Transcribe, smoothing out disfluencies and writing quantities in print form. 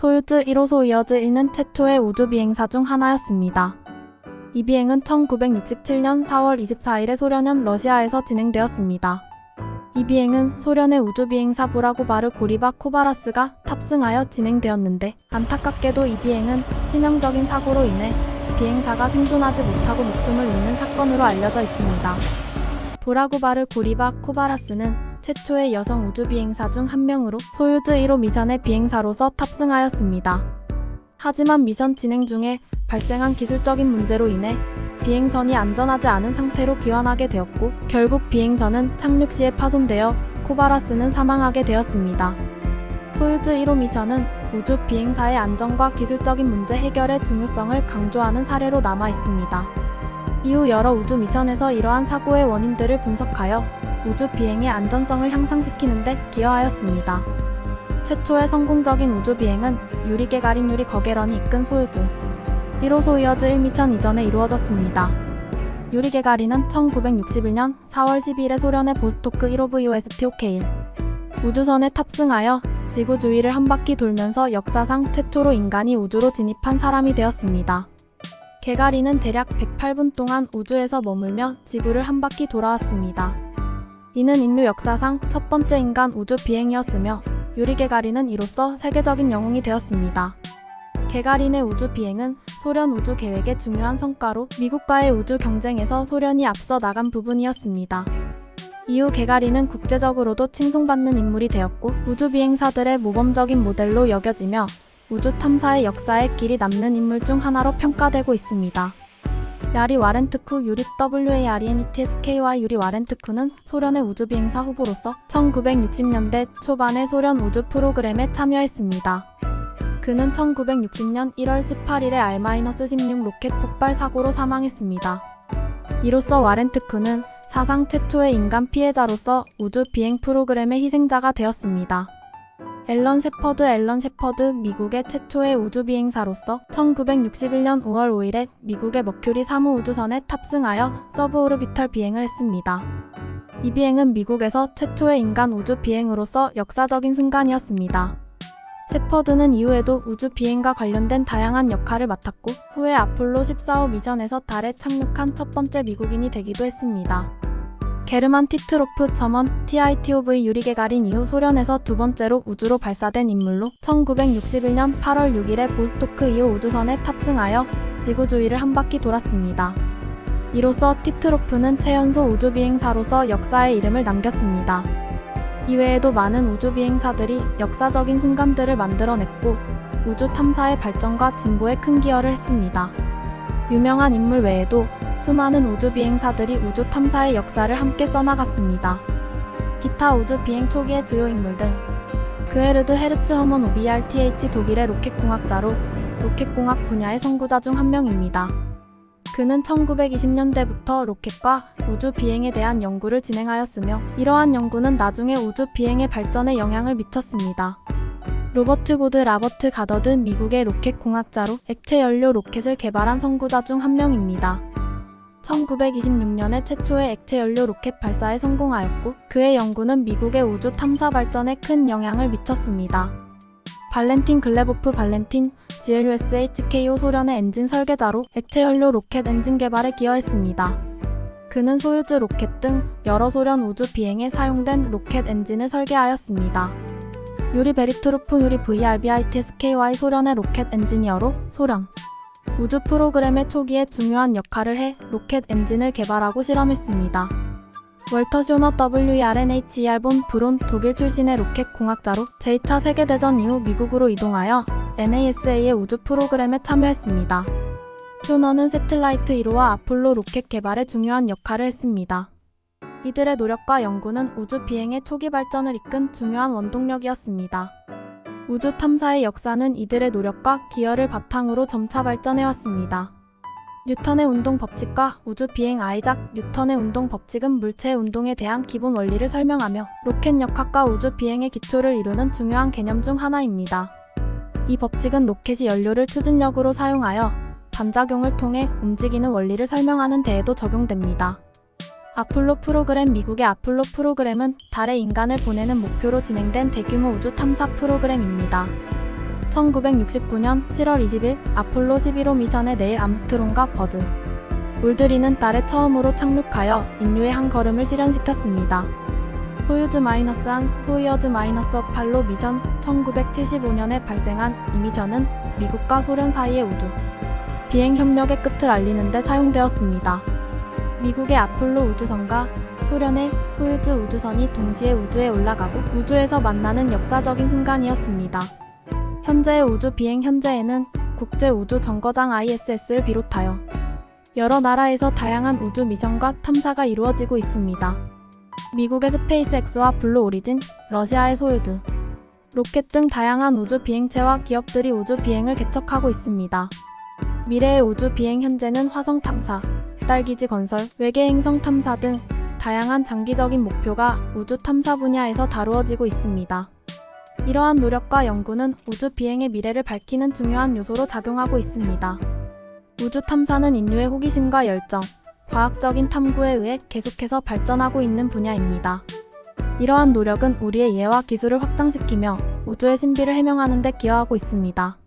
소유즈 1호소 이어져 있는 최초의 우주비행사 중 하나였습니다. 이 비행은 1967년 4월 24일에 소련연 러시아에서 진행되었습니다. 이 비행은 소련의 우주비행사 보라고바르 고리바 코바라스가 탑승하여 진행되었는데 안타깝게도 이 비행은 치명적인 사고로 인해 비행사가 생존하지 못하고 목숨을 잃는 사건으로 알려져 있습니다. 보라고바르 고리바 코바라스는 최초의 여성 우주비행사 중 한 명으로 소유즈 1호 미션의 비행사로서 탑승하였습니다. 하지만 미션 진행 중에 발생한 기술적인 문제로 인해 비행선이 안전하지 않은 상태로 귀환하게 되었고 결국 비행선은 착륙 시에 파손되어 코바라스는 사망하게 되었습니다. 소유즈 1호 미션은 우주 비행사의 안전과 기술적인 문제 해결의 중요성을 강조하는 사례로 남아 있습니다. 이후 여러 우주 미션에서 이러한 사고의 원인들을 분석하여 우주 비행의 안전성을 향상시키는 데 기여하였습니다. 최초의 성공적인 우주 비행은 유리 게가린 유리 거게런이 이끈 소유즈 1호 소유즈 1미션 이전에 이루어졌습니다. 유리 게가린은 1961년 4월 12일에 소련의 보스토크 1호 VOSTOK-1 우주선에 탑승하여 지구 주위를 한 바퀴 돌면서 역사상 최초로 인간이 우주로 진입한 사람이 되었습니다. 게가린은 대략 108분 동안 우주에서 머물며 지구를 한 바퀴 돌아왔습니다. 이는 인류 역사상 첫 번째 인간 우주 비행이었으며 유리 게가린은 이로써 세계적인 영웅이 되었습니다. 게가린의 우주 비행은 소련 우주 계획의 중요한 성과로 미국과의 우주 경쟁에서 소련이 앞서 나간 부분이었습니다. 이후 게가린은 국제적으로도 칭송받는 인물이 되었고 우주 비행사들의 모범적인 모델로 여겨지며 우주 탐사의 역사에 길이 남는 인물 중 하나로 평가되고 있습니다. 야리 와렌트쿠 유리 WARENETSKY 유리 와렌트쿠는 소련의 우주 비행사 후보로서 1960년대 초반의 소련 우주 프로그램에 참여했습니다. 그는 1960년 1월 18일에 R-16 로켓 폭발 사고로 사망했습니다. 이로써 와렌트쿠는 사상 최초의 인간 피해자로서 우주 비행 프로그램의 희생자가 되었습니다. 앨런 셰퍼드 미국의 최초의 우주 비행사로서 1961년 5월 5일에 미국의 머큐리 3호 우주선에 탑승하여 서브오르비털 비행을 했습니다. 이 비행은 미국에서 최초의 인간 우주 비행으로서 역사적인 순간이었습니다. 셰퍼드는 이후에도 우주 비행과 관련된 다양한 역할을 맡았고 후에 아폴로 14호 미션에서 달에 착륙한 첫 번째 미국인이 되기도 했습니다. 게르만 티트로프 점원 TITOV 유리 게가린 이후 소련에서 두 번째로 우주로 발사된 인물로 1961년 8월 6일에 보스토크 2호 우주선에 탑승하여 지구 주위를 한 바퀴 돌았습니다. 이로써 티트로프는 최연소 우주 비행사로서 역사의 이름을 남겼습니다. 이외에도 많은 우주 비행사들이 역사적인 순간들을 만들어냈고 우주 탐사의 발전과 진보에 큰 기여를 했습니다. 유명한 인물 외에도 수많은 우주 비행사들이 우주 탐사의 역사를 함께 써나갔습니다. 기타 우주 비행 초기의 주요 인물들 그에르드 헤르츠 허먼 OBRTH 독일의 로켓공학자로 로켓공학 분야의 선구자 중 한 명입니다. 그는 1920년대부터 로켓과 우주 비행에 대한 연구를 진행하였으며 이러한 연구는 나중에 우주 비행의 발전에 영향을 미쳤습니다. 로버트 고드 라버트 가더드 미국의 로켓 공학자로 액체 연료 로켓을 개발한 선구자 중 한 명입니다. 1926년에 최초의 액체 연료 로켓 발사에 성공하였고 그의 연구는 미국의 우주 탐사 발전에 큰 영향을 미쳤습니다. 발렌틴 글레보프 발렌틴 GLUSHKO 소련의 엔진 설계자로 액체 연료 로켓 엔진 개발에 기여했습니다. 그는 소유즈 로켓 등 여러 소련 우주 비행에 사용된 로켓 엔진을 설계하였습니다. 유리 베리트로프 유리 VRBITSKY 소련의 로켓 엔지니어로 소련 우주 프로그램의 초기에 중요한 역할을 해 로켓 엔진을 개발하고 실험했습니다. 월터 쇼너 WERNHER 본 브론 독일 출신의 로켓 공학자로 제2차 세계대전 이후 미국으로 이동하여 NASA의 우주 프로그램에 참여했습니다. 쇼너는 새틀라이트 1호와 아폴로 로켓 개발에 중요한 역할을 했습니다. 이들의 노력과 연구는 우주 비행의 초기 발전을 이끈 중요한 원동력이었습니다. 우주 탐사의 역사는 이들의 노력과 기여를 바탕으로 점차 발전해왔습니다. 뉴턴의 운동 법칙과 우주 비행 아이작 뉴턴의 운동 법칙은 물체의 운동에 대한 기본 원리를 설명하며 로켓 역학과 우주 비행의 기초를 이루는 중요한 개념 중 하나입니다. 이 법칙은 로켓이 연료를 추진력으로 사용하여 반작용을 통해 움직이는 원리를 설명하는 데에도 적용됩니다. 아폴로 프로그램 미국의 아폴로 프로그램은 달에 인간을 보내는 목표로 진행된 대규모 우주 탐사 프로그램입니다. 1969년 7월 20일 아폴로 11호 미션의 내일 암스트롱과 버즈 올드린은 달에 처음으로 착륙하여 인류의 한 걸음을 실현시켰습니다. 소유즈 -1, 소유어즈 -8로 미션 1975년에 발생한 이 미션은 미국과 소련 사이의 우주 비행 협력의 끝을 알리는 데 사용되었습니다. 미국의 아폴로 우주선과 소련의 소유즈 우주선이 동시에 우주에 올라가고 우주에서 만나는 역사적인 순간이었습니다. 현재의 우주 비행 현재에는 국제 우주 정거장 ISS를 비롯하여 여러 나라에서 다양한 우주 미션과 탐사가 이루어지고 있습니다. 미국의 스페이스X와 블루 오리진, 러시아의 소유즈, 로켓 등 다양한 우주 비행체와 기업들이 우주 비행을 개척하고 있습니다. 미래의 우주 비행 현재는 화성 탐사, 달 기지 건설, 외계 행성 탐사 등 다양한 장기적인 목표가 우주 탐사 분야에서 다루어지고 있습니다. 이러한 노력과 연구는 우주 비행의 미래를 밝히는 중요한 요소로 작용하고 있습니다. 우주 탐사는 인류의 호기심과 열정, 과학적인 탐구에 의해 계속해서 발전하고 있는 분야입니다. 이러한 노력은 우리의 이해와 기술을 확장시키며 우주의 신비를 해명하는 데 기여하고 있습니다.